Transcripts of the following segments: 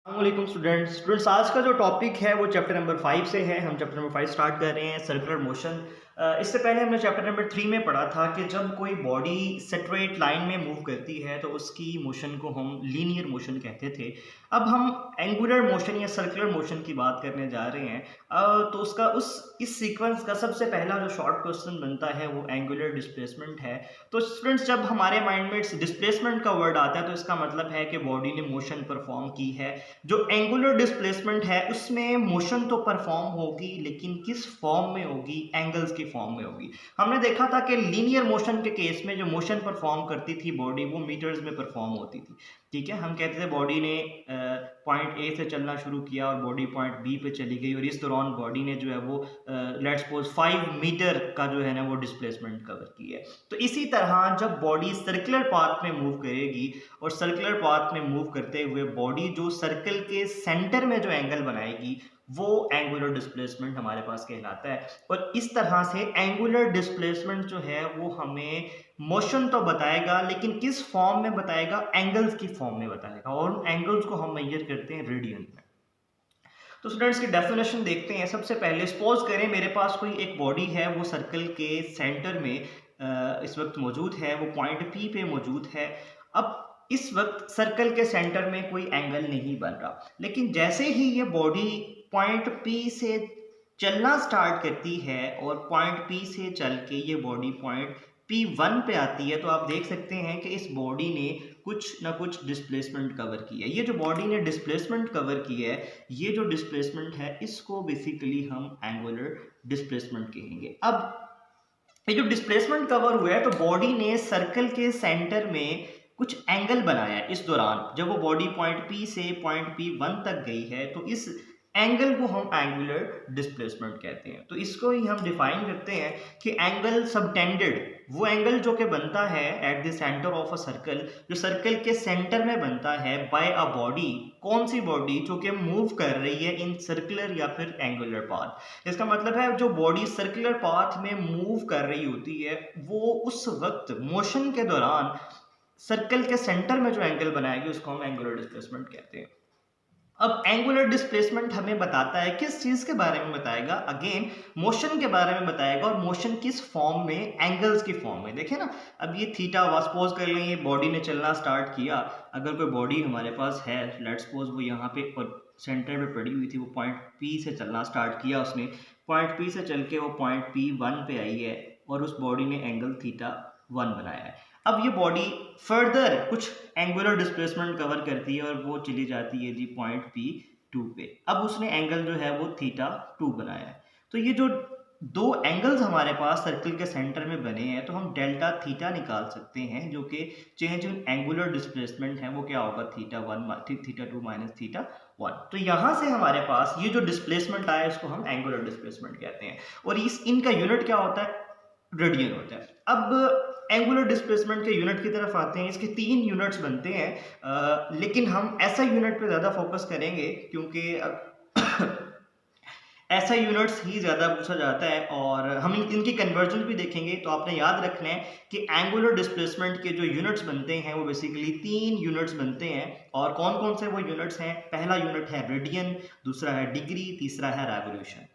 अस्सलामुअलैकुम स्टूडेंट्स आज का जो टॉपिक है वो चैप्टर नंबर 5 से है। हम चैप्टर नंबर 5 स्टार्ट कर रहे हैं, सर्कुलर मोशन। इससे पहले हमने चैप्टर नंबर 3 में पढ़ा था कि जब कोई बॉडी स्ट्रेट लाइन में मूव करती है तो उसकी मोशन को हम लीनियर मोशन कहते थे। अब हम एंगुलर मोशन या सर्कुलर मोशन की बात करने जा रहे हैं। तो उसका इस सीक्वेंस का सबसे पहला जो शॉर्ट क्वेश्चन बनता है वो एंगुलर डिस्प्लेसमेंट है। तो स्टूडेंट्स, जब हमारे माइंड में डिस्प्लेसमेंट का वर्ड आता है तो इसका मतलब है कि बॉडी ने मोशन परफॉर्म की है। जो एंगुलर डिस्प्लेसमेंट है उसमें मोशन तो परफॉर्म होगी, लेकिन किस फॉर्म में होगी? एंगल्स की फॉर्म में होगी। हमने देखा था कि लीनियर मोशन के केस में जो मोशन परफॉर्म करती थी बॉडी, वो मीटर्स में परफॉर्म होती थी। ठीक है, हम कहते थे बॉडी ने पॉइंट ए से चलना शुरू किया और बॉडी पॉइंट बी पे चली गई, और इस दौरान बॉडी ने जो है वो लेट्स सपोज 5 मीटर का जो है ना वो डिस्प्लेसमेंट कवर की है। तो इसी तरह जब बॉडी सर्कुलर पाथ में मूव करेगी और सर्कुलर पाथ में मूव करते हुए बॉडी जो सर्कल के सेंटर में जो एंगल बनाएगी वो एंगुलर डिस्प्लेसमेंट हमारे पास कहलाता है। और इस तरह से एंगुलर डिस्प्लेसमेंट जो है वो हमें मोशन तो बताएगा, लेकिन किस फॉर्म में बताएगा? एंगल्स की फॉर्म में बताएगा, और एंगल्स को हम मेजर करते हैं रेडियन में। तो स्टूडेंट्स की डेफिनेशन देखते हैं। सबसे पहले सपोज करें मेरे पास कोई एक बॉडी है, वो सर्कल के सेंटर में इस वक्त मौजूद है, वो पॉइंट पी पे मौजूद है। अब इस वक्त सर्कल के सेंटर में कोई एंगल नहीं बन रहा, लेकिन जैसे ही ये बॉडी पॉइंट पी से चलना स्टार्ट करती है और पॉइंट पी से चल के ये बॉडी पॉइंट P1 पे आती है, तो आप देख सकते हैं कि इस बॉडी ने कुछ ना कुछ डिस्प्लेसमेंट कवर की है। ये जो बॉडी ने डिस्प्लेसमेंट कवर की है, ये जो डिस्प्लेसमेंट है इसको बेसिकली हम एंगुलर डिस्प्लेसमेंट कहेंगे। अब ये जो डिस्प्लेसमेंट कवर हुआ है, तो बॉडी ने सर्कल के सेंटर में कुछ एंगल बनाया है। इस दौरान जब वो बॉडी पॉइंट पी से पॉइंट P1 तक गई है, तो इस एंगल को हम एंगुलर डिस्प्लेसमेंट कहते हैं। तो इसको ही हम डिफाइन करते हैं कि एंगल सबटेंडेड वो एंगल जो कि बनता है at the centre of a circle, जो सर्कल के सेंटर में बनता है बाय अ बॉडी। कौन सी बॉडी? जो कि मूव कर रही है इन सर्कुलर या फिर एंगुलर पाथ। इसका मतलब है जो बॉडी सर्कुलर पाथ में मूव कर रही होती है, वो उस वक्त मोशन के दौरान सर्कल के सेंटर में जो एंगल बनाएगी उसको हम एंगुलर डिस्प्लेसमेंट कहते हैं। अब एंगुलर डिस्प्लेसमेंट हमें बताता है, किस चीज के बारे में बताएगा? अगेन मोशन के बारे में बताएगा, और मोशन किस फॉर्म में? एंगल्स की फॉर्म में। देखें ना, अब ये थीटा सपोज कर लें, ये बॉडी ने चलना स्टार्ट किया। अगर कोई बॉडी हमारे पास है, लेट्स सपोज वो यहाँ पे सेंटर पे पड़ी हुई थी, वो पॉइंट पी से चलना स्टार्ट किया, उसने पॉइंट पी से चल के वो पॉइंट P1 पे आई है, और उस बॉडी ने एंगल θ1 बनाया है। अब ये बॉडी फर्दर कुछ एंगुलर डिस्प्लेसमेंट कवर करती है और वो चली जाती है जी पॉइंट P2 पे। अब उसने एंगल जो है वो θ2 बनाया है। तो ये जो दो एंगल्स हमारे पास सर्कल के सेंटर में बने हैं, तो हम डेल्टा थीटा निकाल सकते हैं, जो कि चेंज इन एंगुलर डिस्प्लेसमेंट है वो क्या होगा? θ2 माइनस θ1। तो यहाँ से हमारे पास ये जो डिस्प्लेसमेंट आया इसको हम एंगुलर डिस्प्लेसमेंट कहते हैं, और इनका यूनिट क्या होता है? रेडियन होता है। अब एंगुलर डिस्प्लेसमेंट के यूनिट की तरफ आते हैं। इसके 3 यूनिट्स बनते हैं, लेकिन हम ऐसा यूनिट पे ज़्यादा फोकस करेंगे क्योंकि ऐसा यूनिट्स ही ज़्यादा पूछा जाता है, और हम इनकी कन्वर्जन भी देखेंगे। तो आपने याद रखना है कि एंगुलर डिस्प्लेसमेंट के जो यूनिट्स बनते हैं वो बेसिकली 3 यूनिट्स बनते हैं। और कौन कौन से वो यूनिट्स हैं? पहला यूनिट है रेडियन, दूसरा है डिग्री, तीसरा है रेवोल्यूशन।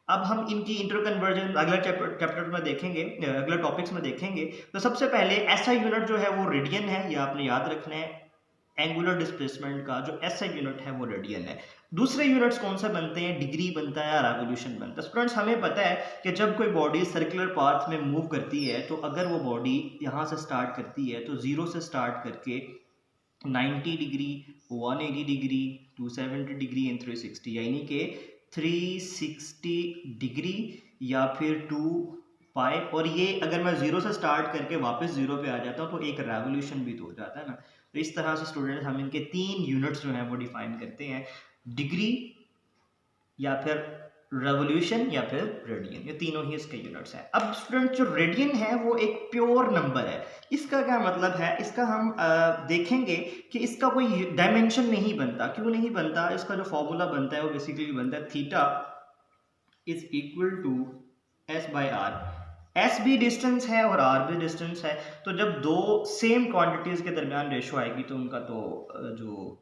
अब हम इनकी इंटर कन्वर्जन अगला चैप्टर में देखेंगे, अगले टॉपिक्स में देखेंगे। तो सबसे पहले ऐसा यूनिट जो है वो रेडियन है, ये आपने याद रखना है। एंगुलर डिस्प्लेसमेंट का जो ऐसा यूनिट है वो रेडियन है। दूसरे यूनिट्स कौन से बनते हैं? डिग्री बनता है, रेवोल्यूशन बनता है। स्टूडेंट्स, हमें पता है कि जब कोई बॉडी सर्कुलर पाथ में मूव करती है, तो अगर वो बॉडी यहाँ से स्टार्ट करती है, तो 0 से स्टार्ट करके 90 डिग्री, 180 डिग्री, 270 डिग्री एंड 360, यानी कि 360 डिग्री या फिर 2 पाई। और ये अगर मैं 0 से स्टार्ट करके वापस 0 पे आ जाता हूँ तो एक रेवोल्यूशन भी तो हो जाता है ना। तो इस तरह से स्टूडेंट्स हम इनके 3 यूनिट्स जो हैं वो डिफाइन करते हैं, डिग्री या फिर रेवोल्यूशन या फिर रेडियन। ये तीनों ही इसके यूनिट्स हैं। अब स्टूडेंट, जो रेडियन है वो एक प्योर नंबर है। इसका क्या मतलब है? इसका हम देखेंगे कि इसका कोई डायमेंशन नहीं बनता। क्यों नहीं बनता? इसका जो फॉर्मूला बनता है वो बेसिकली बनता है theta is equal to S by R. S भी डिस्टेंस है और आर भी डिस्टेंस है, तो जब दो सेम क्वांटिटीज के दरमियान रेशो आएगी तो उनका तो जो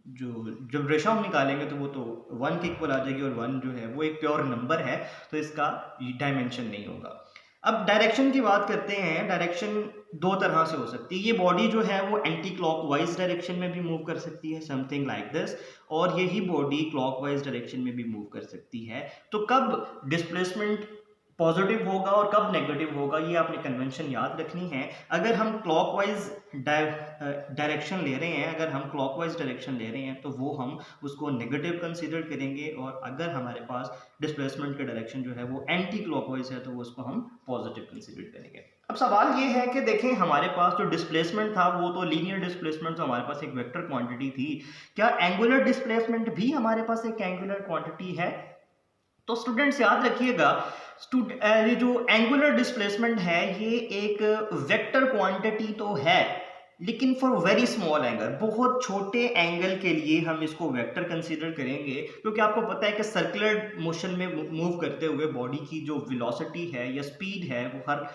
जो जब रेशो हम निकालेंगे तो वो तो 1 के इक्वल आ जाएगी, और 1 जो है वो एक प्योर नंबर है, तो इसका डायमेंशन नहीं होगा। अब डायरेक्शन की बात करते हैं। डायरेक्शन दो तरह से हो सकती है। ये बॉडी जो है वो एंटी क्लॉकवाइज डायरेक्शन में भी मूव कर सकती है, समथिंग लाइक दिस, और यही बॉडी क्लॉकवाइज डायरेक्शन में भी मूव कर सकती है। तो कब डिस्प्लेसमेंट पॉजिटिव होगा और कब नेगेटिव होगा, ये आपने कन्वेंशन याद रखनी है। अगर हम क्लॉकवाइज डायरेक्शन ले रहे हैं, अगर हम क्लॉकवाइज डायरेक्शन ले रहे हैं तो वो हम उसको नेगेटिव कंसीडर करेंगे, और अगर हमारे पास डिस्प्लेसमेंट का डायरेक्शन जो है वो एंटी क्लॉकवाइज है तो वो उसको हम पॉजिटिव कंसीडर करेंगे। अब सवाल ये है कि देखें, हमारे पास जो डिस्प्लेसमेंट था वो तो लीनियर डिस्प्लेसमेंट, तो हमारे पास एक वेक्टर क्वांटिटी थी। क्या एंगुलर डिस्प्लेसमेंट भी हमारे पास एक एंगुलर क्वांटिटी है? तो स्टूडेंट्स याद रखिएगा, ये जो एंगुलर डिस्प्लेसमेंट है ये एक वेक्टर क्वांटिटी तो है, लेकिन फॉर वेरी स्मॉल एंगल, बहुत छोटे एंगल के लिए हम इसको वेक्टर कंसीडर करेंगे, क्योंकि आपको पता है कि सर्कुलर मोशन में मूव करते हुए बॉडी की जो वेलोसिटी है या स्पीड है वो हर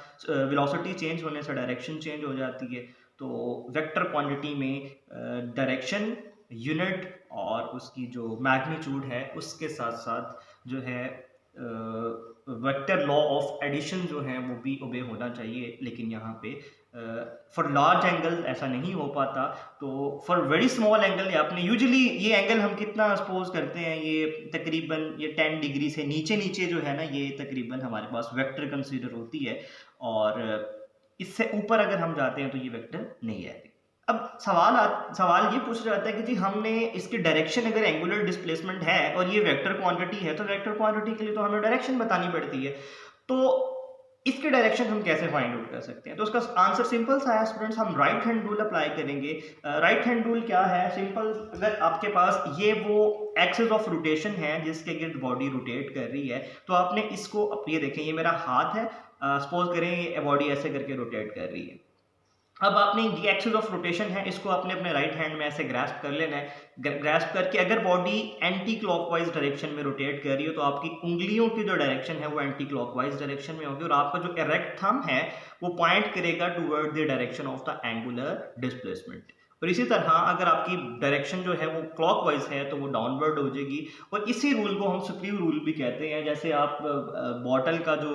वेलोसिटी चेंज होने से डायरेक्शन चेंज हो जाती है। तो वेक्टर क्वांटिटी में डायरेक्शन, यूनिट और उसकी जो मैग्नीट्यूड है उसके साथ साथ जो है वेक्टर लॉ ऑफ एडिशन जो है वो भी ओबे होना चाहिए, लेकिन यहाँ पे फॉर लार्ज एंगल ऐसा नहीं हो पाता। तो फॉर वेरी स्मॉल एंगल आपने यूजुअली ये एंगल हम कितना सपोज करते हैं, ये तकरीबन ये 10 डिग्री से नीचे नीचे जो है ना, ये तकरीबन हमारे पास वेक्टर कंसीडर होती है, और इससे ऊपर अगर हम जाते हैं तो ये वेक्टर नहीं आती। अब सवाल ये पूछा जाता है कि जी हमने इसकी डायरेक्शन, अगर एंगुलर डिस्प्लेसमेंट है और ये वेक्टर क्वांटिटी है, तो वेक्टर क्वांटिटी के लिए तो हमें डायरेक्शन बतानी पड़ती है। तो इसकी डायरेक्शन हम कैसे फाइंड आउट कर सकते हैं? तो उसका आंसर सिंपल सा है स्टूडेंट्स, हम राइट हैंड रूल अप्लाई करेंगे। राइट हैंड रूल क्या है? सिंपल, अगर आपके पास ये वो एक्सिस ऑफ रोटेशन है जिसके गिर्द बॉडी रोटेट कर रही है, तो आपने इसको, ये देखें ये मेरा हाथ है, सपोज करें ये बॉडी ऐसे करके रोटेट कर रही है। अब आपने ये एक्सिस ऑफ रोटेशन है, इसको आपने अपने राइट हैंड में ऐसे ग्रैस्प कर लेना है। ग्रैस्प करके अगर बॉडी एंटी क्लॉकवाइज डायरेक्शन में रोटेट कर रही हो तो आपकी उंगलियों की जो डायरेक्शन है वो एंटी क्लॉकवाइज डायरेक्शन में होगी, और आपका जो इरेक्ट थंब है वो पॉइंट करेगा toward the direction of the angular displacement. और इसी तरह अगर आपकी डायरेक्शन जो है वो क्लॉकवाइज है तो वो डाउनवर्ड हो जाएगी, और इसी रूल को हम स्क्रू रूल भी कहते हैं। जैसे आप बॉटल का जो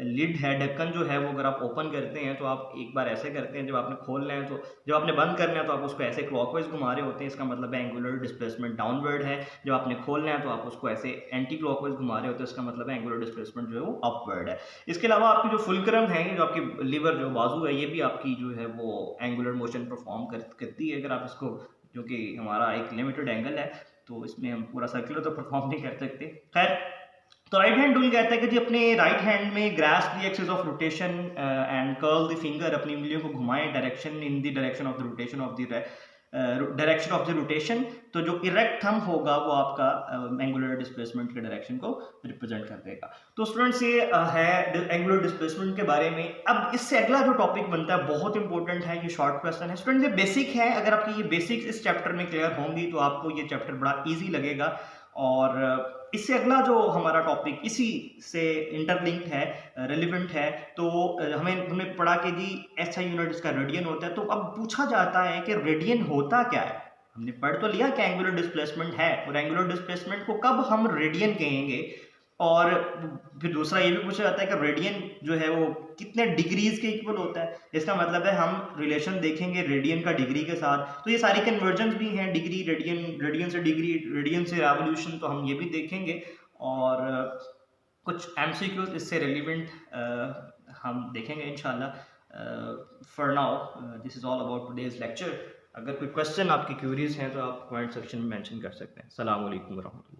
लिड है, ढक्कन जो है वो अगर आप ओपन करते हैं तो आप एक बार ऐसे करते हैं, जब आपने खोलना है तो, जब आपने बंद करना है तो आप उसको ऐसे क्लॉकवाइज घुमा रहे होते हैं, इसका मतलब है एंगुलर डिस्प्लेसमेंट डाउनवर्ड है। जब आपने खोलना है तो आप उसको ऐसे एंटी क्लॉकवाइज घुमा रहे होते हैं, इसका मतलब है एंगुलर डिस्प्लेसमेंट जो है वो अपवर्ड है। इसके अलावा आपकी जो फुलक्रम है, जो आपकी लीवर जो बाजू है, ये भी आपकी जो है वो एंगुलर मोशन परफॉर्म करती है। अगर आप इसको, जो कि हमारा एक लिमिटेड एंगल है तो इसमें हम पूरा सर्कुलर तो परफॉर्म नहीं कर सकते। खैर, तो राइट हैंड रूल कहता है कि जी अपने राइट हैंड में grasp the axis of rotation and curl the finger, अपनी उंगलियों को घुमाएं direction, in the direction of the rotation of the direction of the rotation. तो जो इरेक्ट थंब होगा वो आपका एंगुलर डिस्प्लेसमेंट के डायरेक्शन को रिप्रेजेंट कर देगा। तो स्टूडेंट्स ये है एंगुलर डिस्प्लेसमेंट के बारे में। अब इससे अगला जो टॉपिक बनता है बहुत इंपॉर्टेंट है, ये शॉर्ट क्वेश्चन है स्टूडेंट्स, ये बेसिक है। अगर आपकी ये बेसिक्स इस चैप्टर में क्लियर होंगी तो आपको ये चैप्टर बड़ा ईजी लगेगा। और इससे अगला जो हमारा टॉपिक इसी से इंटरलिंक्ड है, रेलिवेंट है, तो हमने पढ़ा कि जी ऐसा यूनिट इसका रेडियन होता है। तो अब पूछा जाता है कि रेडियन होता क्या है? हमने पढ़ तो लिया कि एंगुलर डिस्प्लेसमेंट है, और एंगुलर डिस्प्लेसमेंट को कब हम रेडियन कहेंगे, और फिर दूसरा ये भी पूछा जाता है कि रेडियन जो है वो कितने डिग्रीज के इक्वल होता है। इसका मतलब है हम रिलेशन देखेंगे रेडियन का डिग्री के साथ। तो ये सारी कन्वर्जन्स भी हैं, डिग्री रेडियन, रेडियन से डिग्री, रेडियन से रेवोल्यूशन, तो हम ये भी देखेंगे। और कुछ एमसीक्यूज इससे रेलिवेंट हम देखेंगे इंशाल्लाह। For now this is all about today's lecture. अगर कोई क्वेश्चन, आपकी क्यूरीज हैं तो आप कमेंट सेक्शन में मेंशन कर सकते हैं। अस्सलाम वालेकुम व रहमतुल्लाह।